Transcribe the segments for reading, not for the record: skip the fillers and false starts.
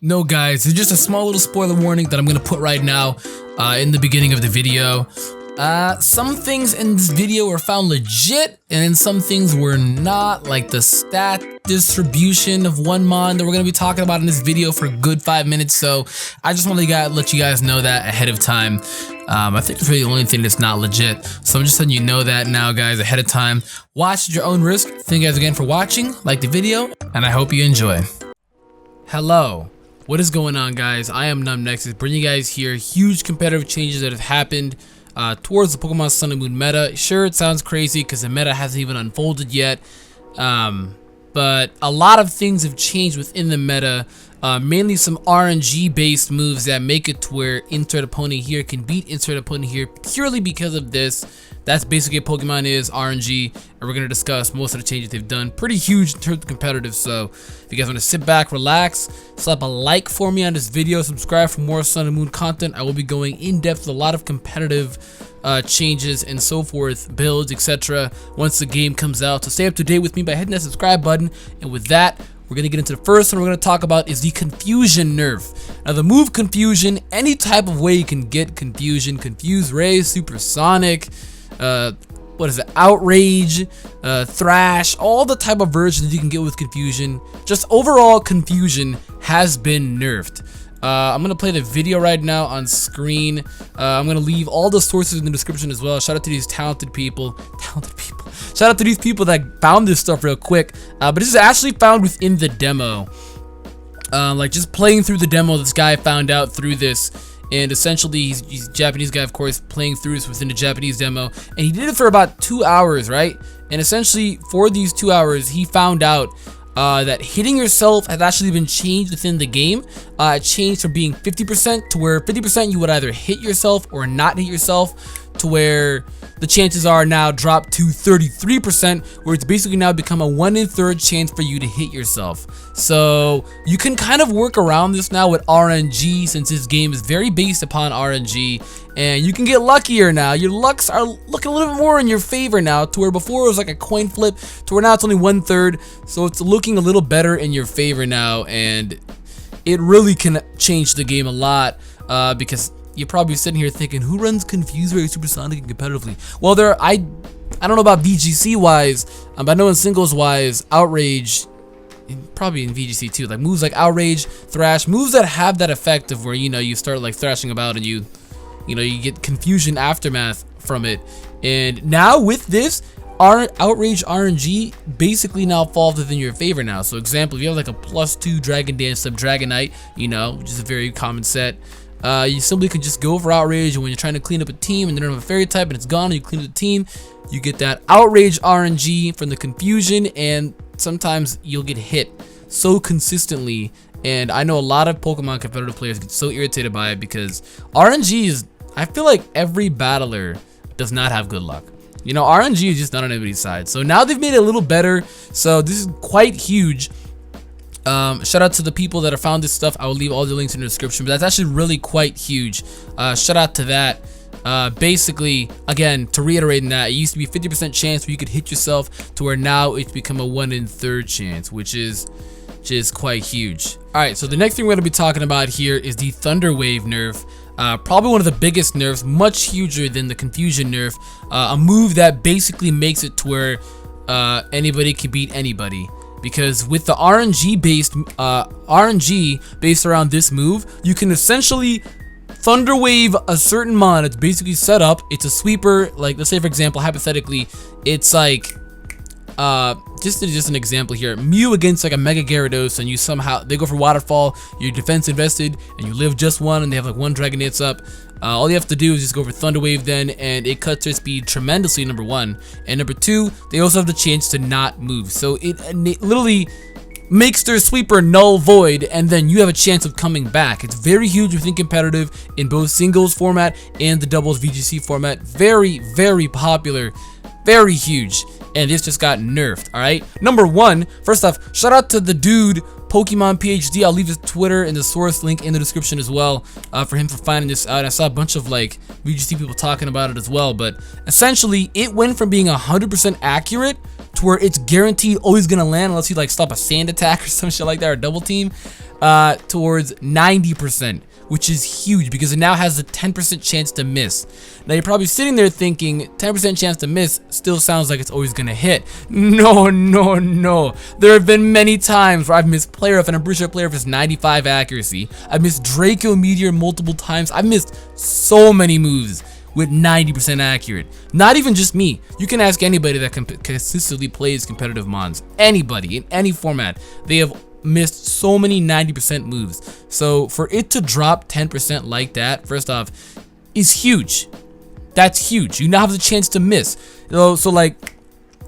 No guys, it's just a small little spoiler warning that I'm gonna put right now in the beginning of the video. Some things in this video were found legit, and then some things were not, like the stat distribution of one mon that we're gonna be talking about in this video for a good 5 minutes. So I just want to let you guys know that ahead of time. I think it's really the only thing that's not legit, so I'm just letting you know that now, guys, ahead of time. Watch at your own risk. Thank you guys again for watching, like the video, and I hope you enjoy. Hello. What is going on, guys? I am Numbnexus, bringing you guys here huge competitive changes that have happened towards the Pokemon Sun and Moon meta. Sure, it sounds crazy because the meta hasn't even unfolded yet, but a lot of things have changed within the meta. Mainly some RNG based moves that make it to where insert opponent here can beat insert opponent here purely because of this. That's basically what Pokemon is, RNG, and we're going to discuss most of the changes they've done. Pretty huge in terms of competitive, so if you guys want to sit back, relax, slap a like for me on this video, subscribe for more Sun and Moon content. I will be going in depth with a lot of competitive changes and so forth, builds, etc. once the game comes out. So stay up to date with me by hitting that subscribe button, and with that, we're going to get into the first one we're going to talk about is the Confusion nerf. Now the move Confusion, any type of way you can get Confusion, Confuse Ray, Supersonic, what is it, Outrage, Thrash, all the type of versions you can get with Confusion. Just overall Confusion has been nerfed. I'm gonna play the video right now on screen. I'm gonna leave all the sources in the description as well. Shout out to these talented people. Shout out to these people that found this stuff real quick. But this is actually found within the demo. Like just playing through the demo, this guy found out through this. And essentially, he's a Japanese guy, of course, playing through this within the Japanese demo. And he did it for about 2 hours, right? And essentially, for these 2 hours, he found out that hitting yourself has actually been changed within the game. It changed from being 50% to where 50% you would either hit yourself or not hit yourself, to where the chances are now dropped to 33%, where it's basically now become a 1 in 3rd chance for you to hit yourself. So you can kind of work around this now with RNG, since this game is very based upon RNG, and you can get luckier now. Your lucks are looking a little bit more in your favor now, to where before it was like a coin flip, to where now it's only 1/3, so it's looking a little better in your favor now, and it really can change the game a lot, because you're probably sitting here thinking, who runs Confuse Ray, Supersonic, and competitively? Well, I don't know about VGC wise, but I know in singles wise, Outrage, and probably in VGC too, like moves like Outrage, Thrash, moves that have that effect of where, you know, you start like thrashing about and you get Confusion aftermath from it. And now with this, Outrage RNG basically now falls within your favor now. So example, if you have like a +2 Dragon Dance sub Dragonite, which is a very common set, you simply can just go for Outrage, and when you're trying to clean up a team and they don't have a fairy type and it's gone and you clean up the team, you get that Outrage RNG from the Confusion, and sometimes you'll get hit so consistently. And I know a lot of Pokemon competitive players get so irritated by it because RNG is, I feel like every battler does not have good luck. RNG is just not on anybody's side. So now they've made it a little better, so this is quite huge. Shout out to the people that have found this stuff. I will leave all the links in the description, but that's actually really quite huge. Shout out to that. Basically, again, to reiterate that, it used to be 50% chance where you could hit yourself, to where now it's become a 1 in 3rd chance, which is quite huge. Alright, so the next thing we're going to be talking about here is the Thunder Wave nerf. Probably one of the biggest nerfs, much huger than the Confusion nerf. A move that basically makes it to where anybody can beat anybody. Because with the RNG based around this move, you can essentially Thunder Wave a certain mon. It's basically set up. It's a sweeper. Like, let's say for example, hypothetically, it's like just an example here. Mew against like a Mega Gyarados, and they go for Waterfall. Your defense invested, and you live just 1, and they have like 1 Dragon Dance up. All you have to do is just go for Thunder Wave then, and it cuts their speed tremendously, number 1. And number 2, they also have the chance to not move. So it literally makes their sweeper null void, and then you have a chance of coming back. It's very huge within competitive in both singles format and the doubles VGC format. Very, very popular. Very huge. And this just got nerfed, alright? Number 1, first off, shout out to the dude Pokemon PhD. I'll leave his Twitter and the source link in the description as well, for him for finding this out. I saw a bunch of like VGC people talking about it as well, but essentially it went from being 100% accurate to where it's guaranteed always gonna land unless you like stop a sand attack or some shit like that, or double team. towards 90%, which is huge because it now has a 10% chance to miss. Now you're probably sitting there thinking 10% chance to miss still sounds like it's always gonna hit. No, no, no. There have been many times where I've missed Player F, and I'm pretty sure Player F is 95 accuracy. I've missed Draco Meteor multiple times. I've missed so many moves with 90% accurate. Not even just me. You can ask anybody that consistently plays competitive mons. Anybody in any format. They have missed so many 90% moves. So for it to drop 10% like that, first off, is huge. That's huge. You now have the chance to miss. So like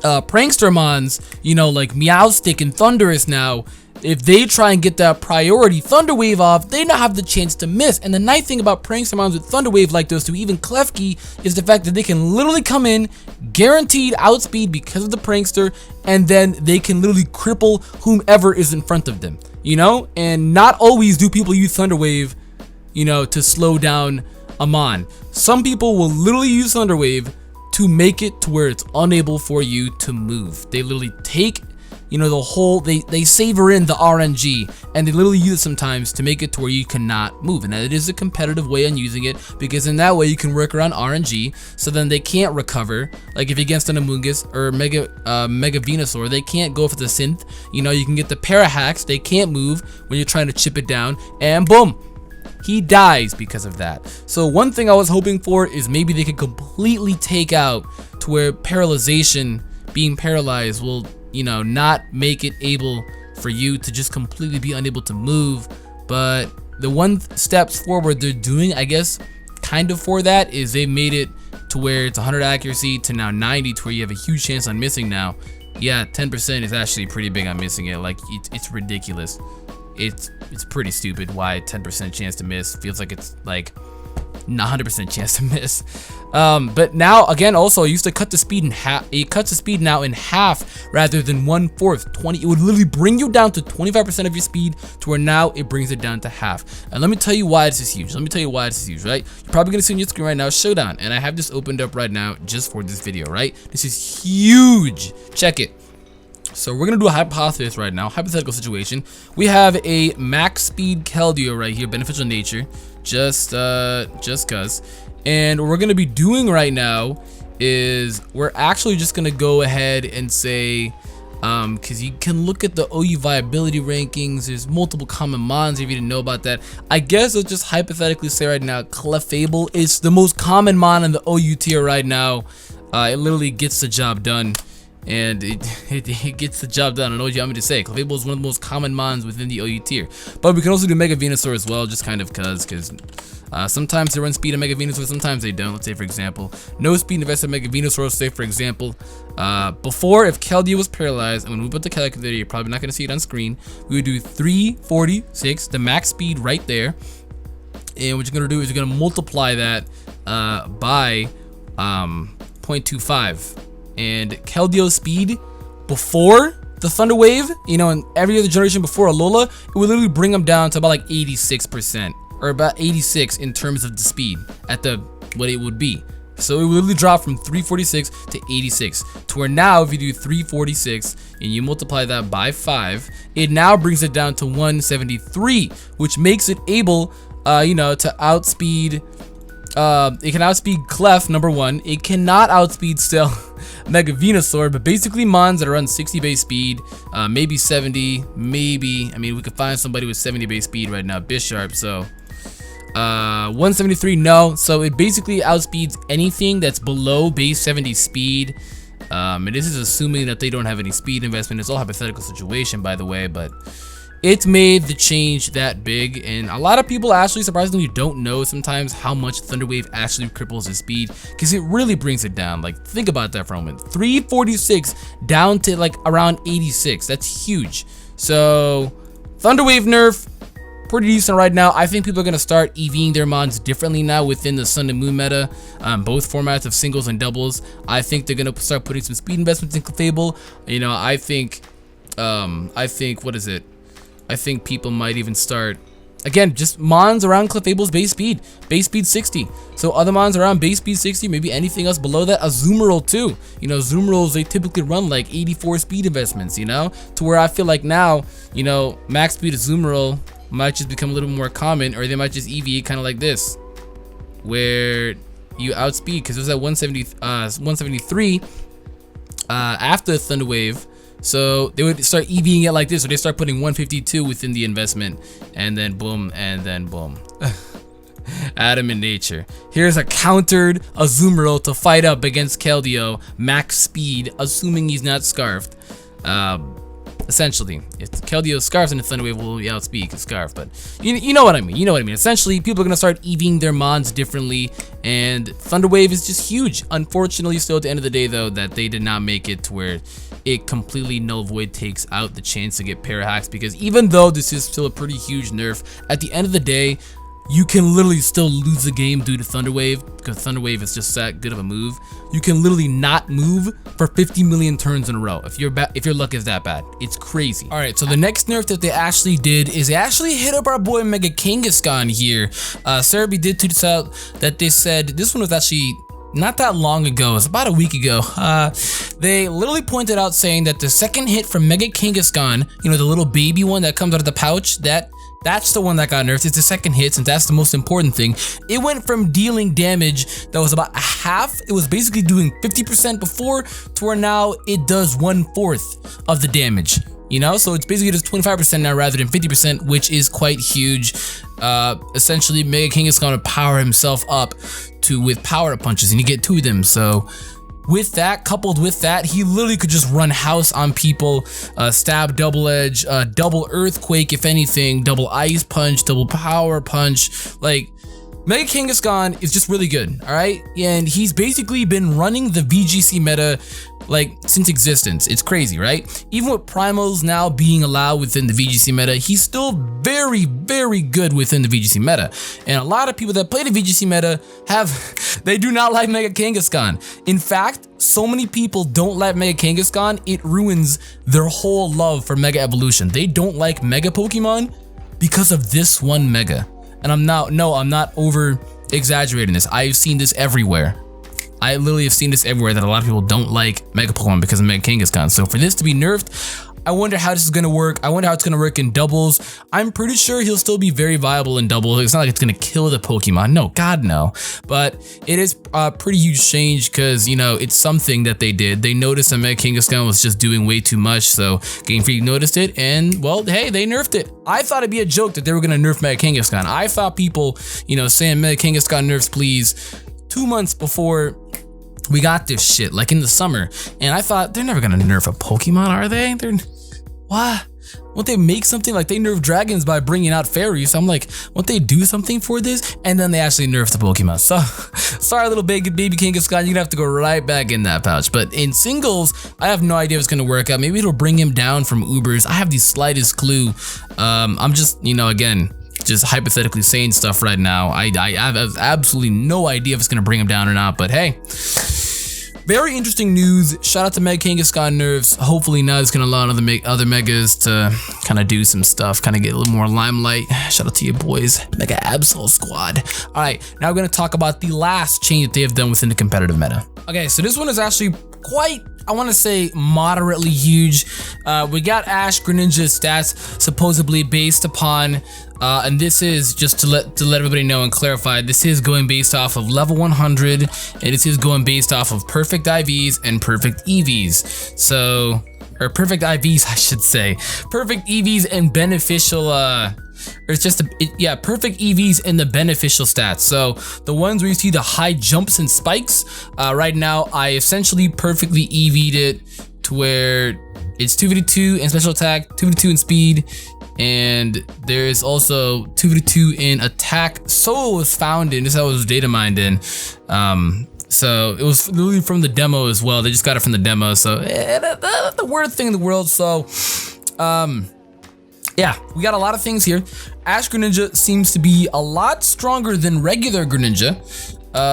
prankster mons, you know, like Meowstic and Thundurus now, if they try and get that priority Thunder Wave off, they now have the chance to miss. And the nice thing about prankster mons with Thunder Wave like those two, even Klefki, is the fact that they can literally come in, guaranteed outspeed because of the prankster, and then they can literally cripple whomever is in front of them, you know? And not always do people use Thunder Wave, you know, to slow down a mon. Some people will literally use Thunder Wave to make it to where it's unable for you to move. They literally take, you know, the whole, they savor in the RNG, and they literally use it sometimes to make it to where you cannot move. And that is a competitive way on using it, because in that way you can work around RNG, so then they can't recover. Like if you're against an Amoonguss or Mega Venusaur, they can't go for the synth. You know, you can get the para hacks, they can't move when you're trying to chip it down, and boom, he dies because of that. So one thing I was hoping for is maybe they could completely take out to where paralyzation, being paralyzed, will, you know, not make it able for you to just completely be unable to move. But the one steps forward they're doing, I guess, kind of for that, is they made it to where it's 100 accuracy to now 90, to where you have a huge chance on missing now. Yeah, 10% is actually pretty big on missing it. Like, it's ridiculous. It's pretty stupid why 10% chance to miss feels like it's like 100% chance to miss. But now again, also it used to cut the speed in half. It cuts the speed now in half rather than 1/4. 20. It would literally bring you down to 25% of your speed, to where now it brings it down to half. And let me tell you why this is huge. Right? You're probably gonna see on your screen right now Showdown, and I have this opened up right now just for this video. Right? This is huge. Check it. So we're gonna do a hypothesis right now, hypothetical situation. We have a max speed Keldeo right here, beneficial nature, just cuz. And what we're gonna be doing right now is we're actually just gonna go ahead and say, cause you can look at the OU viability rankings. There's multiple common mons if you didn't know about that. I guess let's just hypothetically say right now, Clefable is the most common mon in the OU tier right now. It literally gets the job done. And it gets the job done. I know what you want me to say. Clefable is one of the most common mons within the OU tier. But we can also do Mega Venusaur as well, just kind of cause sometimes they run speed on Mega Venusaur, sometimes they don't. Let's say for example, no speed invested Mega Venusaur. Say for example, before, if Keldeo was paralyzed, and when we put the calculator, you're probably not gonna see it on screen, we would do 346, the max speed right there. And what you're gonna do is you're gonna multiply that by 0.25. And Keldeo's speed before the Thunder Wave, you know, and every other generation before Alola, it would literally bring them down to about like 86%, or about 86 in terms of the speed at the what it would be. So it would literally drop from 346 to 86, to where now if you do 346 and you multiply that by 5, it now brings it down to 173, which makes it able, you know, to outspeed. It can outspeed Clef, number one. It cannot outspeed still Mega Venusaur, but basically mons that are on 60 base speed, maybe 70, maybe, I mean, we could find somebody with 70 base speed right now, Bisharp, so 173, no. So it basically outspeeds anything that's below base 70 speed. And this is assuming that they don't have any speed investment. It's all hypothetical situation, by the way, but it's made the change that big, and a lot of people actually surprisingly don't know sometimes how much Thunder Wave actually cripples his speed, because it really brings it down. Like, think about that for a moment. 346 down to like around 86. That's huge. So Thunder Wave nerf, pretty decent right now. I think people are gonna start EVing their mons differently now within the Sun and Moon meta, both formats of singles and doubles. I think they're gonna start putting some speed investments in Clefable. You know, I think what is it? I think people might even start, again, just mons around Clefable's base speed 60. So other mons around base speed 60, maybe anything else below that. A Zoomerol too. You know, Zoomerols, they typically run like 84 speed investments, you know, to where I feel like now, you know, max speed of Zoomerol might just become a little more common, or they might just EV kind of like this, where you outspeed, because it was at 173 after the Thunder Wave. So they would start EVing it like this, so they start putting 152 within the investment, and then boom, and then boom. Adam in nature. Here's a countered Azumarill to fight up against Keldeo, max speed, assuming he's not scarfed. Essentially, if Keldeo scarfs and the Thunder Wave will outspeed Scarf, but you know what I mean. You know what I mean. Essentially, people are gonna start EVing their mons differently, and Thunder Wave is just huge. Unfortunately, still at the end of the day, though, that they did not make it to where it completely null void takes out the chance to get para hacks, because even though this is still a pretty huge nerf, at the end of the day, you can literally still lose the game due to Thunder Wave, because Thunder Wave is just that good of a move. You can literally not move for 50 million turns in a row if your luck is that bad. It's crazy. All right, so the next nerf that they actually did is they actually hit up our boy Mega Kangaskhan here. Cerebi did tweet this out that they said this one was actually not that long ago. It's about a week ago. They literally pointed out saying that the second hit from Mega Kangaskhan, you know, the little baby one that comes out of the pouch, that's the one that got nerfed. It's the second hit, since that's the most important thing. It went from dealing damage that was about a half, it was basically doing 50% before, to where now it does 1/4 of the damage. You know, so it's basically just 25% now rather than 50%, which is quite huge. Essentially, Mega Kangaskhan would power himself up with power punches, and you get 2 of them. So with that, coupled with that, he literally could just run house on people, stab, double edge, double earthquake, if anything, double ice punch, double power punch. Like, Mega Kangaskhan is just really good, all right? And he's basically been running the VGC meta like since existence. It's crazy, right? Even with primals now being allowed within the VGC meta, he's still very, very good within the VGC meta. And a lot of people that play the VGC meta they do not like Mega Kangaskhan. In fact, so many people don't like Mega Kangaskhan, it ruins their whole love for Mega Evolution. They don't like Mega Pokemon because of this one Mega. And I'm not over exaggerating this. I've seen this everywhere. I literally have seen this everywhere, that a lot of people don't like Mega Pokemon because of Mega Kangaskhan. So for this to be nerfed, I wonder how this is going to work. I wonder how it's going to work in doubles. I'm pretty sure he'll still be very viable in doubles. It's not like it's going to kill the Pokemon. No, God, no. But it is a pretty huge change because, you know, it's something that they did. They noticed that Mega Kangaskhan was just doing way too much. So Game Freak noticed it, and, well, hey, they nerfed it. I thought it'd be a joke that they were going to nerf Mega Kangaskhan. I thought people, you know, saying Mega Kangaskhan nerfs, please, 2 months before we got this shit, like in the summer. And I thought, they're never gonna nerf a Pokemon, are they? What? Won't they make something? Like, they nerf dragons by bringing out fairies. So I'm like, won't they do something for this? And then they actually nerfed the Pokemon. So, sorry, little baby Kangaskhan, you're gonna have to go right back in that pouch. But in singles, I have no idea if it's gonna work out. Maybe it'll bring him down from Ubers. I have the slightest clue. I'm just, you know, again, just hypothetically saying stuff right now. I have absolutely no idea if it's gonna bring him down or not, but hey, very interesting news. Shout out to Mega Kangaskhan nerfs. Hopefully now it's gonna allow other megas to kind of do some stuff, kind of get a little more limelight. Shout out to you boys, Mega Absol Squad. All right, now we're gonna talk about the last change that they have done within the competitive meta. Okay, so this one is actually quite, I want to say, moderately huge. We got Ash Greninja Stats supposedly based upon, and this is just to let everybody know and clarify, this is going based off of level 100, and this is going based off of perfect IVs and perfect EVs. So, or perfect IVs, I should say, perfect EVs and beneficial, it's just perfect EVs in the beneficial stats. So the ones where you see the high jumps and spikes, right now I essentially perfectly EV'd it to where it's 2v2 in special attack, 2v2 in speed, and there's also 2v2 in attack. So it was found in, this is how it was data mined in. So it was literally from the demo as well. They just got it from the demo. So the worst thing in the world. So yeah, we got a lot of things here. Ash Greninja seems to be a lot stronger than regular Greninja.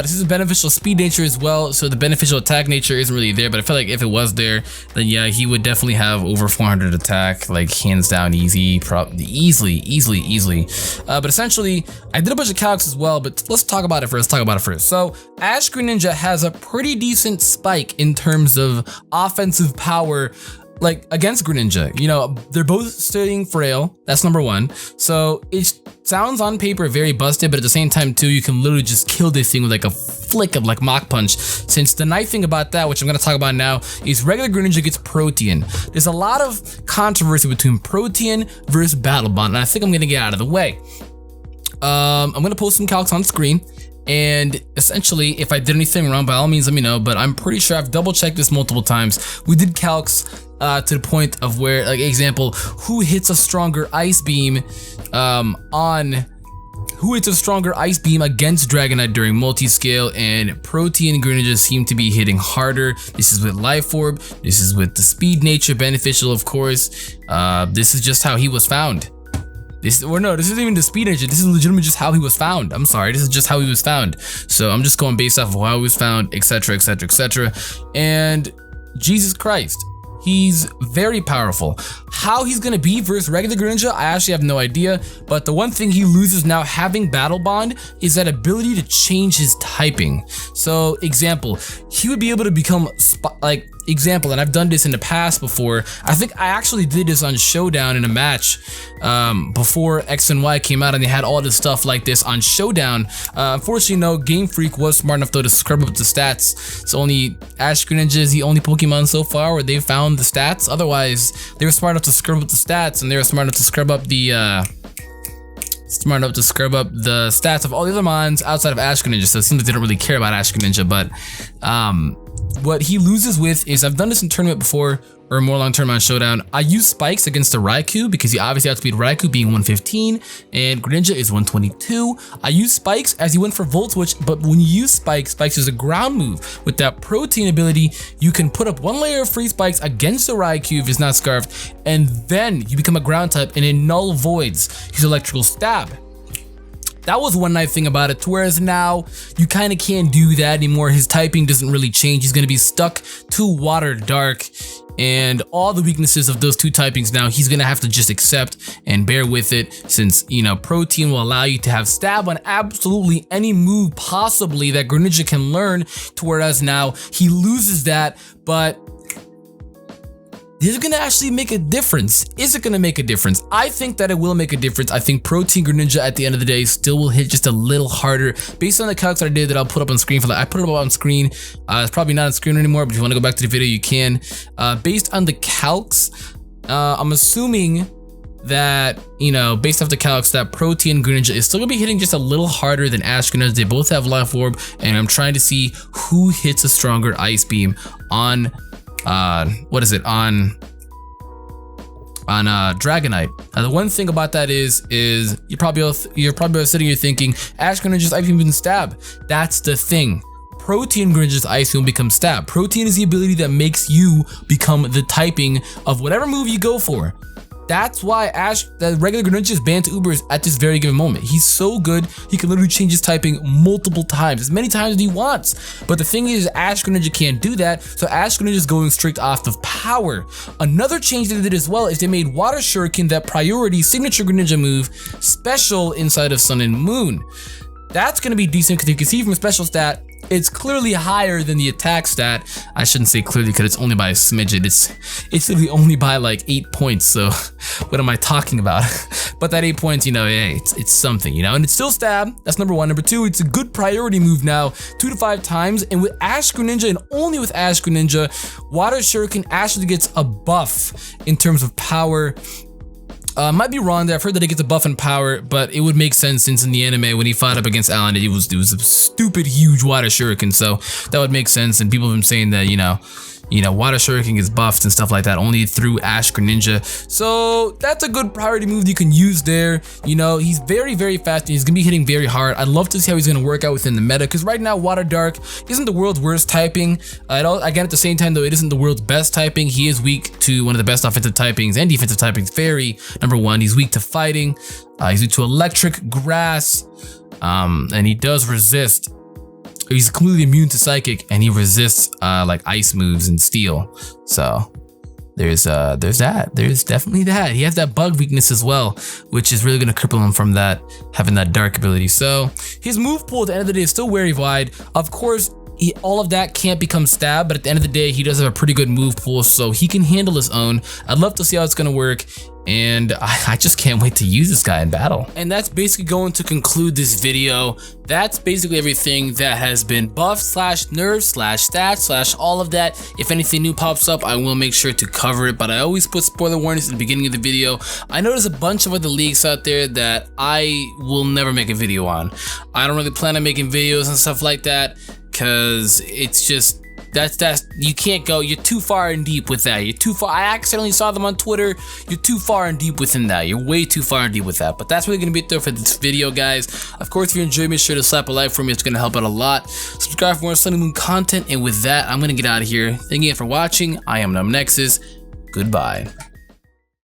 This is a beneficial speed nature as well, so the beneficial attack nature isn't really there, but I feel like if it was there, then yeah, he would definitely have over 400 attack, like hands down easily. But essentially, I did a bunch of calcs as well, but let's talk about it first. So Ash Greninja has a pretty decent spike in terms of offensive power like against Greninja, you know, they're both studying frail. That's number one. So it sounds on paper very busted, but at the same time too, you can literally just kill this thing with like a flick of like Mach Punch. Since the nice thing about that, which I'm gonna talk about now, is regular Greninja gets Protean. There's a lot of controversy between Protean versus Battle Bond, and I think I'm gonna get out of the way. I'm gonna post some calcs on screen. And essentially, if I did anything wrong, by all means, let me know. But I'm pretty sure I've double checked this multiple times. We did calcs to the point of where, like, example, who hits a stronger ice beam against Dragonite during multi-scale, and Protean Greninja seem to be hitting harder. This is with Life Orb. This is with the speed nature beneficial, of course. This is just how he was found. This isn't even the speed engine. This is legitimately just how he was found. I'm sorry, this is just how he was found. So I'm just going based off of how he was found, etc, etc, etc. And Jesus Christ, he's very powerful. How he's gonna be versus regular Greninja, I actually have no idea. But the one thing he loses now having Battle Bond is that ability to change his typing. So example, he would be able to become example, and I've done this in the past before. I think I actually did this on Showdown in a match before X and Y came out, and they had all this stuff like this on Showdown. Unfortunately, no, Game Freak was smart enough though to scrub up the stats. It's only Ash Greninja is the only Pokemon so far where they found the stats. Otherwise, they were smart enough to scrub up the stats, and they were smart enough to scrub up the stats of all the other mons outside of Ash Greninja. So it seems like they don't really care about Ash Greninja, but what he loses with is, I've done this in tournament before, or more long term on Showdown. I use spikes against the Raikou because you obviously have to beat Raikou being 115 and Greninja is 122. I use spikes as he went for Volt Switch, but when you use spikes is a ground move. With that Protean ability, you can put up one layer of free spikes against the Raikou if it's not scarfed, and then you become a ground type and it null voids his electrical stab. That was one nice thing about it, whereas now you kind of can't do that anymore. His typing doesn't really change. He's going to be stuck to Water Dark, and all the weaknesses of those two typings now he's going to have to just accept and bear with it, since, you know, Protean will allow you to have stab on absolutely any move possibly that Greninja can learn, to whereas now he loses that. But is it gonna actually make a difference? Is it gonna make a difference? I think that it will make a difference. I think Protean Greninja at the end of the day still will hit just a little harder based on the calcs that I did that I'll put up on screen. I put it up on screen. It's probably not on screen anymore, but if you want to go back to the video, you can. Based on the calcs, I'm assuming that, you know, based off the calcs, that Protean Greninja is still gonna be hitting just a little harder than Ash Greninja. They both have Life Orb, and I'm trying to see who hits a stronger Ice Beam on Dragonite. The one thing about that is you're probably sitting here thinking Ash Greninja's Ice Beam didn't stab. That's the thing. Protean Greninja's Ice Beam becomes stab. Protean is the ability that makes you become the typing of whatever move you go for. That's why the regular Greninja is banned to Ubers at this very given moment. He's so good, he can literally change his typing multiple times, as many times as he wants. But the thing is, Ash Greninja can't do that, so Ash Greninja is going strict off of power. Another change they did as well is they made Water Shuriken, that priority signature Greninja move, special inside of Sun and Moon. That's going to be decent because you can see from special stat, it's clearly higher than the attack stat. I shouldn't say clearly because it's only by a smidgen. It's literally only by like 8 points. So what am I talking about? But that 8 points, you know, hey, it's something, you know, and it's still stab. That's number one. Number two, it's a good priority move now, 2 to 5 times. And with Ash Greninja, and only with Ash Greninja, Water Shuriken actually gets a buff in terms of power. Might be wrong there. I've heard that it gets a buff in power, but it would make sense since in the anime when he fought up against Alan, it was a stupid huge Water Shuriken, so that would make sense. And people have been saying that, you know, Water Shuriken gets buffed and stuff like that only through Ash Greninja. So that's a good priority move you can use there. You know, he's very, very fast and he's gonna be hitting very hard. I'd love to see how he's gonna work out within the meta, because right now Water Dark isn't the world's worst typing. Again, at the same time though, it isn't the world's best typing. He is weak to one of the best offensive typings and defensive typings. Fairy, number one, he's weak to fighting. He's weak to electric, grass, and he does resist. He's completely immune to psychic, and he resists like ice moves and steel. So there's that. There's definitely that. He has that bug weakness as well, which is really gonna cripple him from that, having that dark ability. So his move pool at the end of the day is still very wide. Of course, all of that can't become stab, but at the end of the day, he does have a pretty good move pool, so he can handle his own. I'd love to see how it's gonna work, and I just can't wait to use this guy in battle. And that's basically going to conclude this video. That's basically everything that has been buffed slash nerfed slash stats slash all of that. If anything new pops up, I will make sure to cover it, but I always put spoiler warnings at the beginning of the video. I know there's a bunch of other leagues out there that I will never make a video on. I don't really plan on making videos and stuff like that, because it's just, that's you can't go, you're too far in deep with that. You're too far. I accidentally saw them on Twitter. You're too far in deep within that. You're way too far in deep with that. But that's really gonna be it there for this video, guys. Of course, if you enjoyed, make sure to slap a like for me. It's gonna help out a lot. Subscribe for more Sunny Moon content. And with that, I'm gonna get out of here. Thank you for watching. I am Numbnexus. Goodbye.